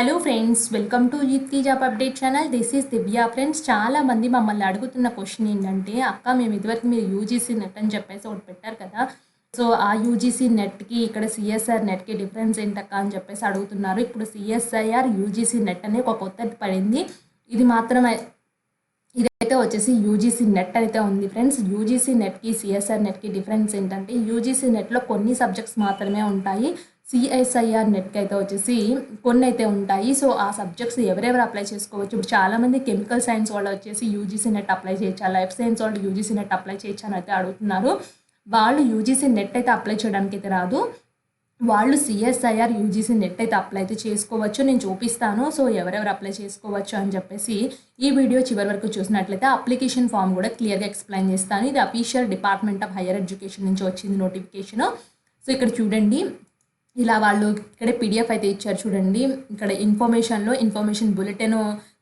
Hello friends, welcome to యుక్తి job update channel. This is Divya. Friends, చాలా మంది మమ్మల్ని అడుగుతున్న క్వశ్చన్ ఏంటంటే, అక్క మేము ఇదివరకు మీరు యూజీసీ నెట్ అని చెప్పేసి ఒకటి పెట్టారు కదా, సో ఆ యూజీసీ నెట్కి ఇక్కడ సిఎస్ఆర్ నెట్కి డిఫరెన్స్ ఏంటక్క అని చెప్పేసి అడుగుతున్నారు. ఇప్పుడు సిఎస్ఐఆర్ యూజీసీ నెట్ అనే ఒక కొత్తది పడింది. ఇది మాత్రమే ఇదైతే వచ్చేసి యూజీసీ నెట్ అయితే ఉంది ఫ్రెండ్స్. యూజీసీ నెట్కి సిఎస్ఆర్ నెట్కి డిఫరెన్స్ ఏంటంటే, యూజీసీ నెట్లో కొన్ని సబ్జెక్ట్స్ మాత్రమే ఉంటాయి. సిఎస్ఐఆర్ నెట్కి అయితే వచ్చేసి కొన్ని అయితే ఉంటాయి. సో ఆ సబ్జెక్ట్స్ ఎవరెవరు అప్లై చేసుకోవచ్చు? ఇప్పుడు చాలామంది కెమికల్ సైన్స్ వాళ్ళు వచ్చేసి యూజీసీ నెట్ అప్లై చేయొచ్చా, లైఫ్ సైన్స్ వాళ్ళు యూజీసీ నెట్ అప్లై చేయొచ్చా అని అయితే అడుగుతున్నారు. వాళ్ళు యూజీసీ నెట్ అయితే అప్లై చేయడానికి అయితే రాదు, వాళ్ళు సిఎస్ఐఆర్ యూజీసీ నెట్ అయితే అప్లై అయితే చేసుకోవచ్చు. నేను చూపిస్తాను. సో ఎవరెవరు అప్లై చేసుకోవచ్చు అని చెప్పేసి ఈ వీడియో చివరి వరకు చూసినట్లయితే అప్లికేషన్ ఫామ్ కూడా క్లియర్గా ఎక్స్ప్లెయిన్ చేస్తాను. ఇది official department of higher education నుంచి వచ్చింది నోటిఫికేషన్. సో ఇక్కడ చూడండి, ఇలా వాళ్ళు ఇక్కడే పీడిఎఫ్ అయితే ఇచ్చారు చూడండి. ఇక్కడ ఇన్ఫర్మేషన్ బులెటిన్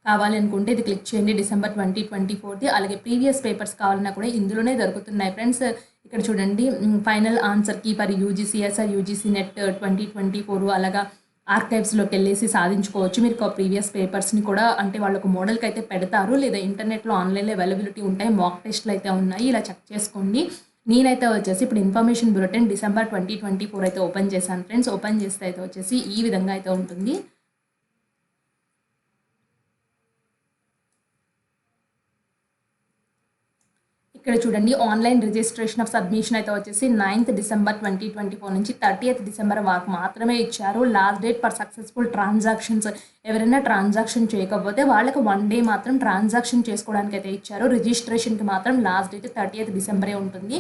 కావాలి అనుకుంటే ఇది క్లిక్ చేయండి. December 2024. అలాగే ప్రీవియస్ పేపర్స్ కావాలన్నా కూడా ఇందులోనే దొరుకుతున్నాయి ఫ్రెండ్స్. ఇక్కడ చూడండి, ఫైనల్ ఆన్సర్కి ఫర్ యూజీసీఎస్ఆర్ యూజీసీ నెట్ 2024 అలాగా ఆర్కైవ్స్లోకి వెళ్ళేసి సాధించుకోవచ్చు. మీరు ప్రీవియస్ పేపర్స్ని కూడా అంటే వాళ్ళకు మోడల్కి అయితే పెడతారు, లేదా ఇంటర్నెట్లో ఆన్లైన్లో అవైలబిలిటీ ఉంటాయి, మాక్ టెస్ట్లు అయితే ఉన్నాయి. ఇలా చెక్ చేసుకోండి. నేనైతే వచ్చేసి ఇప్పుడు ఇన్ఫర్మేషన్ బులెటిన్ December 2024 అయితే ఓపెన్ చేశాను ఫ్రెండ్స్. ఓపెన్ చేస్తే అయితే వచ్చేసి ఈ విధంగా అయితే ఉంటుంది. ఇక్కడ చూడండి, ఆన్లైన్ రిజిస్ట్రేషన్ ఆఫ్ సబ్మిషన్ అయితే వచ్చేసి 9th December 2024 నుంచి 30th December వరకు మాత్రమే ఇచ్చారు. Last date for successful transactions. ఎవరైనా ట్రాన్సాక్షన్ చేయకపోతే వాళ్ళకి 1 day మాత్రం ట్రాన్సాక్షన్ చేసుకోవడానికి అయితే ఇచ్చారు. రిజిస్ట్రేషన్కి మాత్రం లాస్ట్ డేట్ 30th December ఉంటుంది.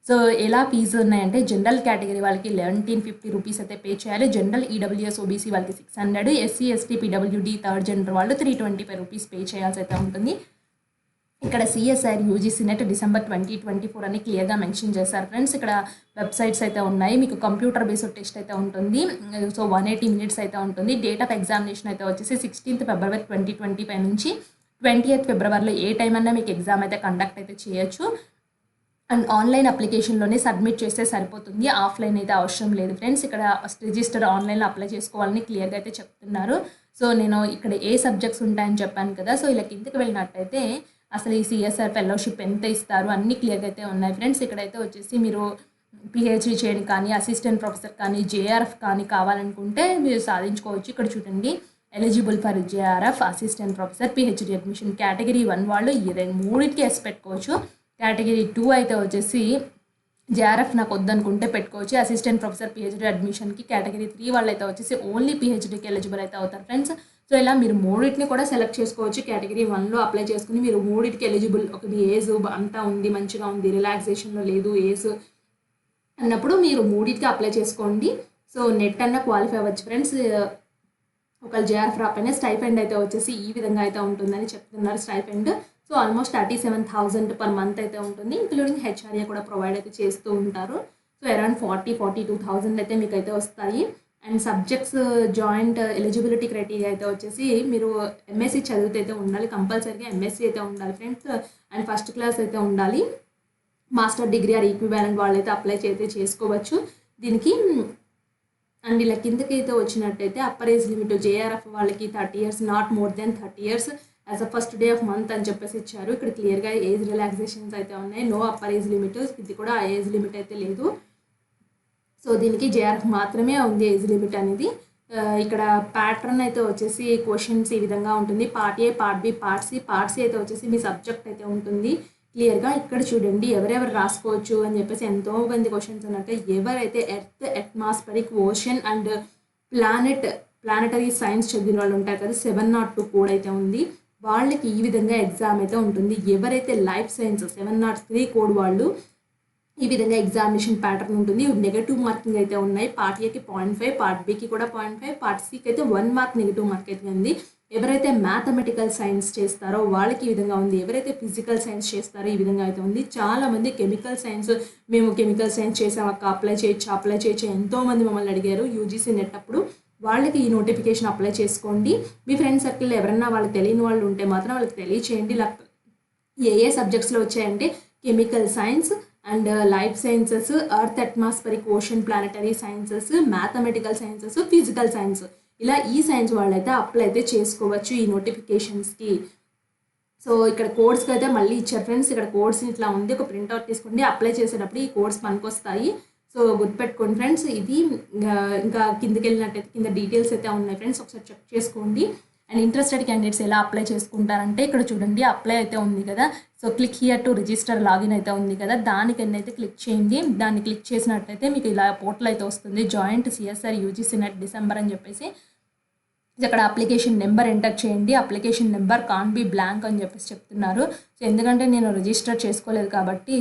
సో ఎలా ఫీజు ఉన్నాయంటే, జనరల్ కేటగిరీ వాళ్ళకి 1150 రూపీస్ అయితే పే చేయాలి. జనరల్ ఈడబ్ల్యూఎస్ ఓబీసీ వాళ్ళకి 600, SC ST PWD third gender వాళ్ళు 325 రూపీస్ పే చేయాల్సి అయితే ఉంటుంది. ఇక్కడ సిఎస్ఐఆర్ యూజీసీ నెట్ December 2024 అని క్లియర్గా మెన్షన్ చేశారు ఫ్రెండ్స్. ఇక్కడ వెబ్సైట్స్ అయితే ఉన్నాయి. మీకు కంప్యూటర్ బేస్డ్ టెస్ట్ అయితే ఉంటుంది. సో 180 minutes అయితే ఉంటుంది. డేట్ ఆఫ్ ఎగ్జామినేషన్ అయితే వచ్చేసి 16th February 2025 నుంచి 20th February ఏ టైం అన్నా మీకు ఎగ్జామ్ అయితే కండక్ట్ అయితే చేయొచ్చు. అండ్ ఆన్లైన్ అప్లికేషన్లోనే సబ్మిట్ చేస్తే సరిపోతుంది, ఆఫ్లైన్ అయితే అవసరం లేదు ఫ్రెండ్స్. ఇక్కడ రిజిస్టర్ ఆన్లైన్లో అప్లై చేసుకోవాలని క్లియర్గా అయితే చెప్తున్నారు. సో నేను ఇక్కడ ఏ సబ్జెక్ట్స్ ఉంటాయని చెప్పాను కదా, సో ఇలా కిందకి వెళ్ళినట్టయితే అసలు ఈ సిఎస్ఆర్ ఫెలోషిప్ ఎంత ఇస్తారు అన్నీ క్లియర్గా అయితే ఉన్నాయి ఫ్రెండ్స్. ఇక్కడైతే వచ్చేసి మీరు పిహెచ్డి చేయడానికి కానీ, అసిస్టెంట్ ప్రొఫెసర్ కానీ, జేఆర్ఎఫ్ కానీ కావాలనుకుంటే మీరు సాధించుకోవచ్చు. ఇక్కడ చూడండి, eligible for JRF, assistant professor, PhD admission. Category 1 వాళ్ళు ఈ మూడింటికి ఎస్ పెట్టుకోవచ్చు. కేటగిరీ 2 అయితే వచ్చేసి జేఆర్ఎఫ్ నాకు వద్దనుకుంటే పెట్టుకోవచ్చు. అసిస్టెంట్ ప్రొఫెసర్ పిహెచ్డి అడ్మిషన్కి. కేటగిరీ 3 వాళ్ళు అయితే వచ్చేసి ఓన్లీ పిహెచ్డికి ఎలిజిబుల్ అయితే అవుతారు ఫ్రెండ్స్. సో ఇలా మీరు మూడింటిని కూడా సెలెక్ట్ చేసుకోవచ్చు. కేటగిరీ 1లో అప్లై చేసుకుని మీరు మూడింటికి ఎలిజిబుల్. ఒకటి ఏజ్ అంతా ఉంది, మంచిగా ఉంది, రిలాక్సేషన్లో లేదు ఏజ్ అన్నప్పుడు మీరు మూడింటికి అప్లై చేసుకోండి. సో నెట్ అన్న క్వాలిఫై అవ్వచ్చు ఫ్రెండ్స్. ఒకవేళ జేఆర్ఎఫ్ రాపైన స్టైఫెండ్ అయితే వచ్చేసి ఈ విధంగా అయితే ఉంటుందని చెప్తున్నారు. Stipend so almost 37,000 per month అయితే ఉంటుంది. ఇంక్లూడింగ్ హెచ్ఆర్ఏ కూడా ప్రొవైడ్ అయితే చేస్తూ ఉంటారు. సో అరౌండ్ 42,000 అయితే మీకు అయితే వస్తాయి. And subjects joint eligibility criteria అయితే వచ్చేసి మీరు ఎంఎస్సి చదివితే అయితే ఉండాలి, కంపల్సరీగా ఎంఎస్సి అయితే ఉండాలి ఫ్రెండ్స్. అండ్ ఫస్ట్ క్లాస్ అయితే ఉండాలి. మాస్టర్ డిగ్రీ ఆర్ ఈక్వివాలెంట్ వాళ్ళు అయితే అప్లై అయితే చేసుకోవచ్చు దీనికి. అండ్ ఇలా కిందకి అయితే వచ్చినట్టయితే అప్పర్ ఏజ్ లిమిట్ జేఆర్ఎఫ్ వాళ్ళకి 30 years, not more than 30 years as a first day of month అని చెప్పేసి ఇచ్చారు. ఇక్కడ క్లియర్గా ఏజ్ రిలాక్సేషన్స్ అయితే ఉన్నాయి. నో అప్పర్ ఏజ్ లిమిట్, ఇది కూడా ఏజ్ లిమిట్ అయితే లేదు. సో దీనికి జేఆర్ఎఫ్ మాత్రమే ఉంది ఏజ్ లిమిట్ అనేది. ఇక్కడ ప్యాటర్న్ అయితే వచ్చేసి క్వశ్చన్స్ ఈ విధంగా ఉంటుంది. Part A, part B, part C. Part C అయితే వచ్చేసి మీ సబ్జెక్ట్ అయితే ఉంటుంది క్లియర్గా. ఇక్కడ చూడండి, ఎవరెవరు రాసుకోవచ్చు అని చెప్పేసి ఎంతో మంది క్వశ్చన్స్ ఉన్నట్టు. ఎవరైతే earth, atmospheric, ocean and planetary science చదివిన వాళ్ళు ఉంటారు కదా, 702 కోడ్ అయితే ఉంది, వాళ్ళకి ఈ విధంగా ఎగ్జామ్ అయితే ఉంటుంది. ఎవరైతే లైఫ్ సైన్స్ 703 కోడ్ వాళ్ళు ఈ విధంగా ఎగ్జామినేషన్ ప్యాటర్న్ ఉంటుంది. నెగటివ్ మార్కింగ్ అయితే ఉన్నాయి. పార్ట్ ఏకి 0.5, పార్ట్ బికి కూడా 0.5, పార్ట్ సికి అయితే 1 mark నెగిటివ్ మార్క్ అయితే ఉంది. ఎవరైతే మ్యాథమెటికల్ సైన్స్ చేస్తారో వాళ్ళకి ఈ విధంగా ఉంది. ఎవరైతే ఫిజికల్ సైన్స్ చేస్తారో ఈ విధంగా అయితే ఉంది. చాలామంది కెమికల్ సైన్స్, మేము కెమికల్ సైన్స్ చేసామక్క, అప్లై చేయొచ్చు ఎంతోమంది మమ్మల్ని అడిగారు యూజీసీ నెట్ అప్పుడు. వాళ్ళకి ఈ నోటిఫికేషన్ అప్లై చేసుకోండి. మీ ఫ్రెండ్ సర్కిల్లో ఎవరన్నా వాళ్ళకి తెలియని వాళ్ళు ఉంటే మాత్రం వాళ్ళకి తెలియచేయండి. ఏ సబ్జెక్ట్స్లో వచ్చాయంటే chemical science and life sciences, earth, atmospheric, ocean, planetary sciences, mathematical sciences, physical science, ఇలా ఈ సైన్స్ వాళ్ళైతే అప్లై అయితే చేసుకోవచ్చు ఈ నోటిఫికేషన్స్కి. సో ఇక్కడ కోడ్స్కి అయితే మళ్ళీ ఇచ్చారు ఫ్రెండ్స్. ఇక్కడ కోడ్స్ ఇట్లా ఉంది, ఒక ప్రింట్అవుట్ తీసుకోండి. అప్లై చేసేటప్పుడు ఈ కోడ్స్ పనికొస్తాయి. సో గుర్తుపెట్టుకోండి ఫ్రెండ్స్. ఇది ఇంకా కిందకి వెళ్ళినట్టయితే కింద డీటెయిల్స్ అయితే ఉన్నాయి ఫ్రెండ్స్, ఒకసారి చెక్ చేసుకోండి. అండ్ ఇంట్రెస్టెడ్ క్యాండిడేట్స్ ఎలా అప్లై చేసుకుంటారంటే ఇక్కడ చూడండి, అప్లై అయితే ఉంది కదా. So click here to register login అయితే ఉంది కదా, దానికన్నా అయితే క్లిక్ చేయండి. దాన్ని క్లిక్ చేసినట్టయితే మీకు ఇలా పోర్టల్ అయితే వస్తుంది, joint CSR UGC NET December అని చెప్పేసి. ఇక్కడ అప్లికేషన్ నెంబర్ ఎంటర్ చేయండి. Application number can be blank అని చెప్పేసి చెప్తున్నారు. సో ఎందుకంటే నేను రిజిస్టర్ చేసుకోలేదు కాబట్టి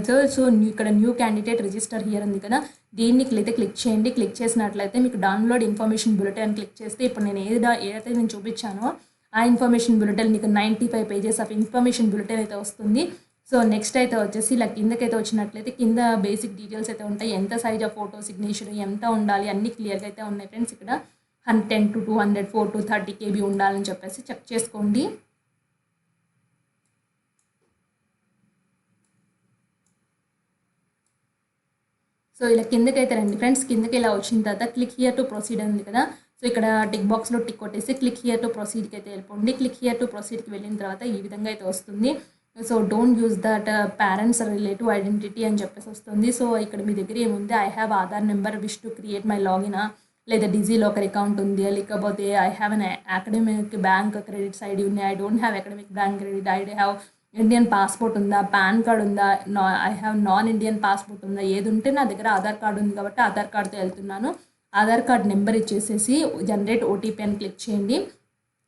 సో ఇక్కడ న్యూ క్యాండిడేట్ రిజిస్టర్ హియర్ ఉంది కదా, దీన్ని క్లిక్ చేయండి. క్లిక్ చేసినట్లయితే మీకు డౌన్లోడ్ ఇన్ఫర్మేషన్ బులెటిన్ అని క్లిక్ చేస్తే ఇప్పుడు నేను ఏదైతే నేను చూపించానో ఆ ఇన్ఫర్మేషన్ బులెటిన్ మీకు 95 పేజెస్ ఆఫ్ ఇన్ఫర్మేషన్ బులెటిన్ అయితే వస్తుంది. సో నెక్స్ట్ అయితే వచ్చేసి ఇలా కిందకైతే వచ్చినట్లయితే కింద బేసిక్ డీటెయిల్స్ అయితే ఉంటాయి. ఎంత సైజ్ ఆఫ్ ఫోటో, సిగ్నేచర్ ఎంత ఉండాలి అన్నీ క్లియర్గా అయితే ఉన్నాయి ఫ్రెండ్స్. ఇక్కడ 10 to 200, 4 to 30 KB ఉండాలని చెప్పేసి చెక్ చేసుకోండి. సో ఇలా కిందకైతే రండి ఫ్రెండ్స్. కిందకి ఇలా వచ్చిన తర్వాత క్లిక్ హియర్ టు ప్రొసీడ్ ఉంది కదా, సో ఇక్కడ టిక్ బాక్స్లో టిక్ కొట్టేసి క్లిక్ హియర్ టు ప్రొసీడ్కి అయితే వెళ్ళిపోండి. క్లిక్ హియర్ టు ప్రొసీడ్కి వెళ్ళిన తర్వాత ఈ విధంగా అయితే వస్తుంది. So don't use that parents relative identity అని చెప్పేసి వస్తుంది. సో ఇక్కడ మీ దగ్గర ఏముంది, I have Aadhaar number, wish to create my login, లేదా డిజీ లాకర్ అకౌంట్ ఉంది, లేకపోతే I have an academic bank credits ID ఉంది, I don't have academic bank credit ID, have Indian passport ఉందా, పాన్ కార్డ్ ఉందా, I have non Indian passport ఉందా, ఏది ఉంటే నా దగ్గర ఆధార్ కార్డు ఉంది కాబట్టి ఆధార్ కార్డుతో వెళ్తున్నాను. ఆధార్ కార్డ్ నెంబర్ ఇచ్చేసేసి జనరేట్ ఓటీపీ అని క్లిక్ చేయండి.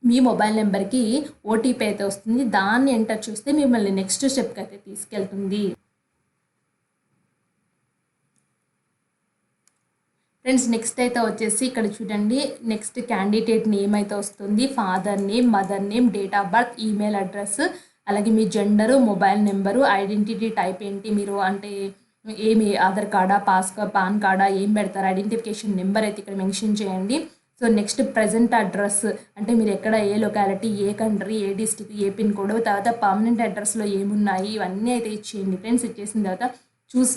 మీ మొబైల్ నెంబర్కి ఓటీపీ అయితే వస్తుంది, దాన్ని ఎంటర్ చేస్తే మిమ్మల్ని నెక్స్ట్ స్టెప్కి అయితే తీసుకెళ్తుంది. ఫ్రెండ్స్ నెక్స్ట్ అయితే వచ్చేసి ఇక్కడ చూడండి, నెక్స్ట్ క్యాండిడేట్ నేమ్ అయితే వస్తుంది, father name, mother name, date of birth, email address, అలాగే మీ gender, mobile number, identity type ఏంటి, మీరు అంటే ఏమి ఆధార్ కార్డా, పాన్ కార్డా ఏం పెడతారు, ఐడెంటిఫికేషన్ నెంబర్ అయితే ఇక్కడ మెన్షన్ చేయండి. సో నెక్స్ట్ ప్రజెంట్ అడ్రస్ అంటే మీరు ఎక్కడ, ఏ లొకాలిటీ, ఏ కంట్రీ, ఏ డిస్ట్రిక్ట్, ఏ పిన్ కోడ్, తర్వాత పర్మనెంట్ అడ్రస్లో ఏమున్నాయి ఇవన్నీ అయితే ఇచ్చేయండి ఫ్రెండ్స్. ఇచ్చేసిన తర్వాత చూస్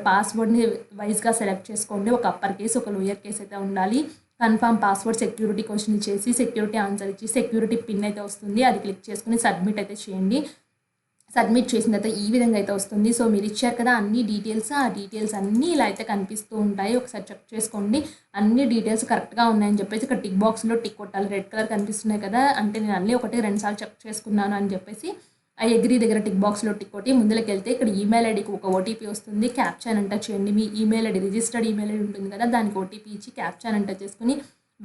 పాస్వర్డ్ని వైజ్గా సెలెక్ట్ చేసుకోండి. ఒక అప్పర్ కేస్, ఒక లోయర్ కేస్ అయితే ఉండాలి. కన్ఫర్మ్ పాస్వర్డ్ సెక్యూరిటీ క్వశ్చన్ ఇచ్చేసి సెక్యూరిటీ ఆన్సర్ ఇచ్చి సెక్యూరిటీ పిన్ అయితే వస్తుంది, అది క్లిక్ చేసుకుని సబ్మిట్ అయితే చేయండి. సబ్మిట్ చేసిన తర్వాత ఈ విధంగా అయితే వస్తుంది. సో మీరు ఇచ్చారు కదా అన్ని డీటెయిల్స్, ఆ డీటెయిల్స్ అన్నీ ఇలా అయితే కనిపిస్తూ ఉంటాయి. ఒకసారి చెక్ చేసుకోండి అన్ని డీటెయిల్స్ కరెక్ట్గా ఉన్నాయని చెప్పేసి ఇక్కడ టిక్ బాక్స్లో టిక్ కొట్టాలి. రెడ్ కలర్ కనిపిస్తున్నాయి కదా, అంటే నేను అన్నీ 1-2 సార్లు చెక్ చేసుకున్నాను అని చెప్పేసి ఆ ఎగ్రీ దగ్గర టిక్ బాక్స్లో టిక్ కొట్టి ముందుకు వెళ్తే ఇక్కడ ఈమెయిల్ ఐడికి ఒక ఓటీపీ వస్తుంది, క్యాప్చాన్ ఎంటర్ చేయండి. మీ email ID registered email ID ఉంటుంది కదా, దానికి ఓటీపీ ఇచ్చి క్యాప్చాన్ ఎంటర్ చేసుకుని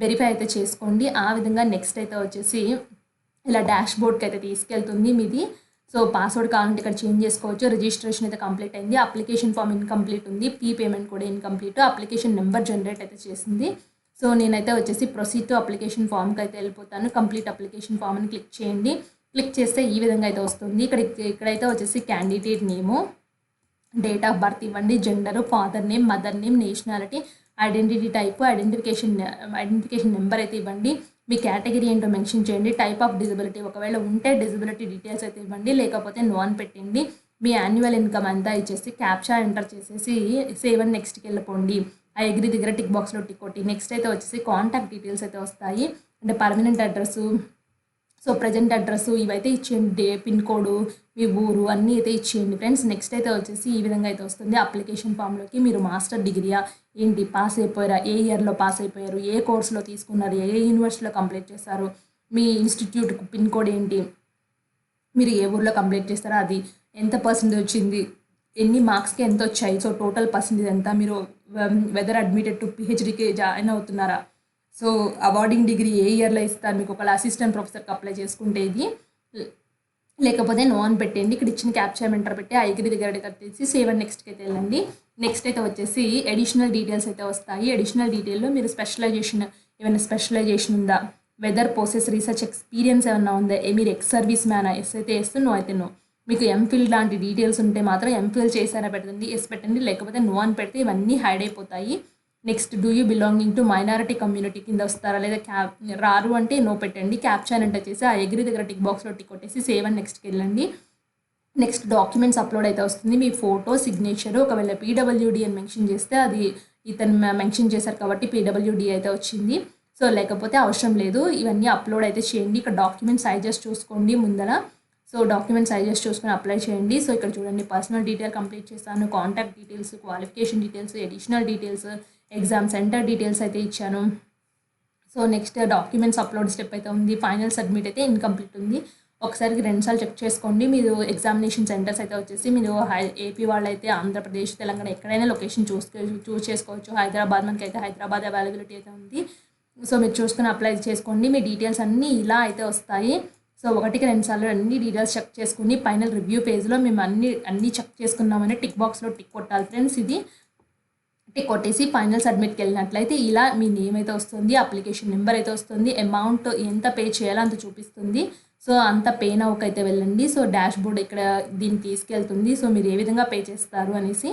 వెరిఫై అయితే చేసుకోండి. ఆ విధంగా నెక్స్ట్ అయితే వచ్చేసి ఇలా డాష్ బోర్డ్కి అయితే తీసుకెళ్తుంది మీది. సో పాస్వర్డ్ కావాలంటే ఇక్కడ చేంజ్ చేసుకోవచ్చు. రిజిస్ట్రేషన్ అయితే కంప్లీట్ అయింది, అప్లికేషన్ ఫామ్ ఇన్కంప్లీట్ ఉంది, పేమెంట్ కూడా ఇన్కంప్లీట్, అప్లికేషన్ నెంబర్ జనరేట్ అయితే చేసింది. సో నేనైతే వచ్చేసి ప్రొసీడ్ టు అప్లికేషన్ ఫామ్కి అయితే వెళ్ళిపోతాను. కంప్లీట్ అప్లికేషన్ ఫామ్ అని క్లిక్ చేయండి. క్లిక్ చేస్తే ఈ విధంగా అయితే వస్తుంది. ఇక్కడైతే వచ్చేసి candidate name, date of birth ఇవ్వండి, gender, father name, mother name, nationality, identity type, identification number అయితే ఇవ్వండి. మీ కేటగిరీ ఏంటో మెన్షన్ చేయండి. టైప్ ఆఫ్ డిజబిలిటీ ఒకవేళ ఉంటే డిజబిలిటీ డీటెయిల్స్ అయితే ఇవ్వండి, లేకపోతే నో అని పెట్టండి. మీ యాన్యువల్ ఇన్కమ్ అంతా ఇచ్చేసి క్యాప్చా ఎంటర్ చేసేసి సేవ్ అండ్ నెక్స్ట్కి వెళ్ళిపోండి. ఆ ఎగ్రీ దగ్గర టిక్ బాక్స్లో టిక్ కొట్టి నెక్స్ట్ అయితే వచ్చేసి కాంటాక్ట్ డీటెయిల్స్ అయితే వస్తాయి, అంటే permanent address, so present address ఇవైతే ఇచ్చేయండి, పిన్ కోడ్, మీ ఊరు అన్నీ అయితే ఇచ్చేయండి ఫ్రెండ్స్. నెక్స్ట్ అయితే వచ్చేసి ఈ విధంగా అయితే వస్తుంది. అప్లికేషన్ ఫామ్లోకి మీరు మాస్టర్ డిగ్రీయా ఏంటి, పాస్ అయిపోయారా, ఏ ఇయర్లో పాస్ అయిపోయారు, ఏ కోర్సులో తీసుకున్నారు, ఏ యూనివర్సిటీలో కంప్లీట్ చేస్తారు, మీ ఇన్స్టిట్యూట్ పిన్ కోడ్ ఏంటి, మీరు ఏ ఊర్లో కంప్లీట్ చేస్తారో అది, ఎంత పర్సెంటేజ్ వచ్చింది, ఎన్ని మార్క్స్కి ఎంత వచ్చాయి, సో టోటల్ పర్సెంటేజ్ ఎంత, మీరు వెదర్ అడ్మిటెడ్ టు పిహెచ్డీకి జాయిన్ అవుతున్నారా, సో అవార్డింగ్ డిగ్రీ ఏ ఇయర్లో ఇస్తారు, మీకు ఒక అసిస్టెంట్ ప్రొఫెసర్కి అప్లై చేసుకుంటే ఇది, లేకపోతే నో అని పెట్టండి. ఇక్కడ ఇచ్చిన క్యాప్చర్ ఎంటర్ పెట్టి ఆ ఎగ్రీ దగ్గర కట్టేసి సేవ్ అండ్ నెక్స్ట్కి అయితే వెళ్ళండి. నెక్స్ట్ అయితే వచ్చేసి అడిషనల్ డీటెయిల్స్ అయితే వస్తాయి. అడిషనల్ డీటెయిల్లో మీరు ఏమైనా స్పెషలైజేషన్ ఉందా, వెదర్ పోసెస్ రీసెర్చ్ ఎక్స్పీరియన్స్ ఏమైనా ఉందా, మీరు ఎక్స్ సర్వీస్ మ్యానా, ఎస్ అయితే ఎస్, నో అయితే నో. మీకు ఎంఫిల్ లాంటి డీటెయిల్స్ ఉంటే మాత్రం ఎంఫిల్ చేశారా పెట్టండి, ఎస్ పెట్టండి, లేకపోతే నో అని పెడితే ఇవన్నీ హైడ్ అయిపోతాయి. Next do you belonging to minority community కింద వస్తారా, లేదా రారు అంటే నో పెట్టండి. క్యాప్చర్ ఎంటర్ చేసి ఆ ఎగ్రీ దగ్గర టిక్ బాక్స్లో టిక్ కొట్టేసి సేవ్ అండ్ నెక్స్ట్కి వెళ్ళండి. నెక్స్ట్ డాక్యుమెంట్స్ అప్లోడ్ అయితే వస్తుంది, మీ ఫోటో, సిగ్నేచరు, ఒకవేళ పీడబ్ల్యూడి అని మెన్షన్ చేస్తే అది ఇతను మెన్షన్ చేశారు కాబట్టి పీడబ్ల్యూడి అయితే వచ్చింది. సో లేకపోతే అవసరం లేదు. ఇవన్నీ అప్లోడ్ అయితే చేయండి. ఇక్కడ డాక్యుమెంట్ సైజెస్ చూసుకోండి ముందర. సో డాక్యుమెంట్ సైజెస్ చూసుకొని అప్లై చేయండి. సో ఇక్కడ చూడండి పర్సనల్ డీటెయిల్ కంప్లీట్ చేశాను, contact details, qualification details, additional details, exam centre details అయితే ఇచ్చాను. So next documents upload step అయితే ఉంది. ఫైనల్ సబ్మిట్ అయితే ఇన్కంప్లీట్ ఉంది. ఒకసారికి 2 సార్లు చెక్ చేసుకోండి. మీరు ఎగ్జామినేషన్ సెంటర్స్ అయితే వచ్చేసి మీరు ఏపీ వాళ్ళైతే ఆంధ్రప్రదేశ్, తెలంగాణ ఎక్కడైనా లొకేషన్ చూస్ చేసుకోవచ్చు. హైదరాబాద్ మనకైతే హైదరాబాద్ అవైలబిలిటీ అయితే ఉంది. సో మీరు చూసుకొని అప్లై చేసుకోండి. మీ డీటెయిల్స్ అన్నీ ఇలా అయితే వస్తాయి. సో 1-2 సార్లు అన్ని డీటెయిల్స్ చెక్ చేసుకుని ఫైనల్ రివ్యూ పేజ్లో మేము అన్నీ చెక్ చేసుకున్నామని టిక్ బాక్స్లో టిక్ కొట్టాలి ఫ్రెండ్స్. ఇది టిక్ కొట్టేసి ఫైనల్ సబ్మిట్కి వెళ్ళినట్లయితే ఇలా మీ నేమ్ అయితే వస్తుంది, అప్లికేషన్ నెంబర్ అయితే వస్తుంది, అమౌంట్ ఎంత పే చేయాలో అంత చూపిస్తుంది. సో అంత పే నౌకి అయితే వెళ్ళండి. సో డాష్ బోర్డ్ ఇక్కడ దీన్ని తీసుకెళ్తుంది. సో మీరు ఏ విధంగా పే చేస్తారు అనేసి.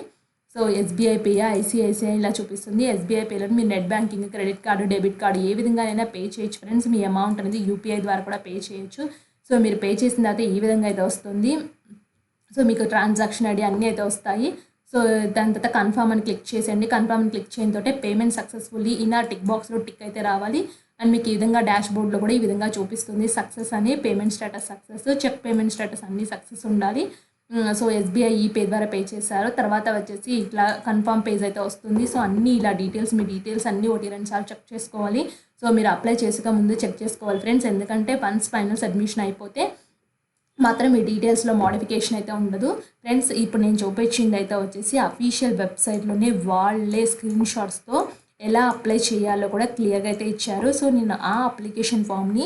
సో ఎస్బీఐ పేయా, ఐసిఐసిఐ ఇలా చూపిస్తుంది. ఎస్బీఐ పేలో మీరు net banking, credit card, debit card ఏ విధంగానైనా పే చేయొచ్చు ఫ్రెండ్స్. మీ అమౌంట్ అనేది యూపీఐ ద్వారా కూడా పే చేయొచ్చు. సో మీరు పే చేసిన తర్వాత ఈ విధంగా అయితే వస్తుంది. సో మీకు ట్రాన్సాక్షన్ ఐడి అన్నీ అయితే వస్తాయి. సో దాని తర్వాత కన్ఫర్మ్ అని క్లిక్ చేసేయండి. కన్ఫర్మ్ అని క్లిక్ చేయడంతో పేమెంట్ సక్సెస్ఫుల్లీ ఇన్ టిక్ బాక్స్లో టిక్ అయితే రావాలి. అండ్ మీకు ఈ విధంగా డాష్ బోర్డ్లో కూడా ఈ విధంగా చూపిస్తుంది సక్సెస్ అని, payment status success, check payment status అన్నీ సక్సెస్ ఉండాలి. సో ఎస్బీఐ ఈ పే ద్వారా పే చేశారు. తర్వాత వచ్చేసి ఇట్లా కన్ఫర్మ్ పేజ్ అయితే వస్తుంది. సో అన్నీ ఇలా డీటెయిల్స్, మీ డీటెయిల్స్ అన్నీ 1-2 సార్లు చెక్ చేసుకోవాలి. సో మీరు అప్లై చేసుక ముందు చెక్ చేసుకోవాలి ఫ్రెండ్స్. ఎందుకంటే వన్స్ ఫైనల్ సబ్మిషన్ అయిపోతే మాత్రం మీ డీటెయిల్స్లో మోడిఫికేషన్ అయితే ఉండదు ఫ్రెండ్స్. ఇప్పుడు నేను చూపించింది అయితే వచ్చేసి అఫీషియల్ వెబ్సైట్లోనే వాళ్ళే స్క్రీన్ షాట్స్తో ఎలా అప్లై చేయాలో కూడా క్లియర్గా అయితే ఇచ్చారు. సో నేను ఆ అప్లికేషన్ ఫామ్ని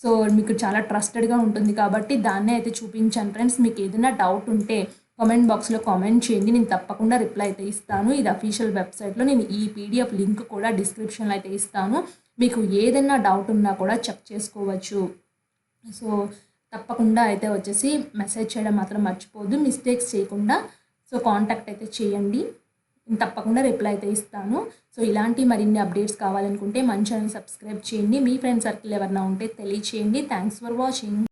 సో మీకు చాలా ట్రస్టెడ్గా ఉంటుంది కాబట్టి దాన్నే అయితే చూపించాను ఫ్రెండ్స్. మీకు ఏదైనా డౌట్ ఉంటే కామెంట్ బాక్స్లో కామెంట్ చేయండి, నేను తప్పకుండా రిప్లై అయితే ఇస్తాను. ఇది అఫీషియల్ వెబ్సైట్లో నేను ఈ పీడిఎఫ్ లింక్ కూడా డిస్క్రిప్షన్లో అయితే ఇస్తాను. మీకు ఏదైనా డౌట్ ఉన్నా కూడా చెక్ చేసుకోవచ్చు. సో తప్పకుండా అయితే వచ్చేసి మెసేజ్ చేయడం మాత్రం మర్చిపోద్దు, మిస్టేక్స్ చేయకుండా. సో కాంటాక్ట్ అయితే చేయండి, నేను తప్పకుండా రిప్లై అయితే ఇస్తాను. సో ఇలాంటి మరిన్ని అప్డేట్స్ కావాలనుకుంటే మన ఛానల్ సబ్స్క్రైబ్ చేయండి. మీ ఫ్రెండ్ సర్కిల్ ఎవరైనా ఉంటే తెలియచేయండి. Thanks for watching.